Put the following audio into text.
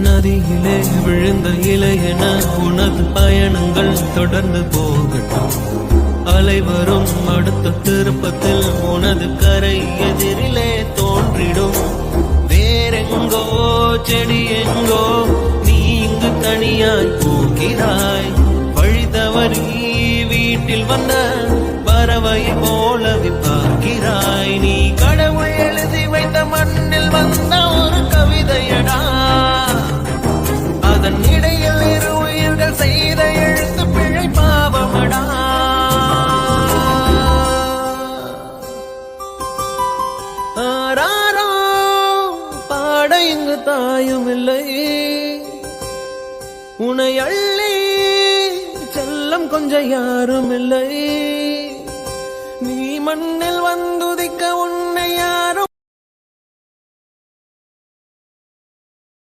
நதியிலே விழுந்த இலை என உனது பயணங்கள் தொடர்ந்து போகட்டும். அலை வரும் அடுத்த திருப்பத்தில் உனது கரை எதிரிலே தோன்றிடும். வேறெங்கோ செடி எங்கோ நீ இங்கு தனியாய் போகிறாய். வழி தவறி வீட்டில் வந்த பறவை போலவே பார்க்கிறாய். நீ கடவுள் எழுதி வைத்த மண்ணில் வந்த ஒரு கவிதையடா. அதன் இடையில் இரு உயிர்கள் செய்த எழுத்து பிழை பாவமடா. ஆராரோ பாட இங்கு தாயும் இல்லை. உனை அள்ளி செல்லம் கொஞ்சம் யாரும் இல்லை. நீ மண்ணில் வந்துதிக்க உன்னை யாரும்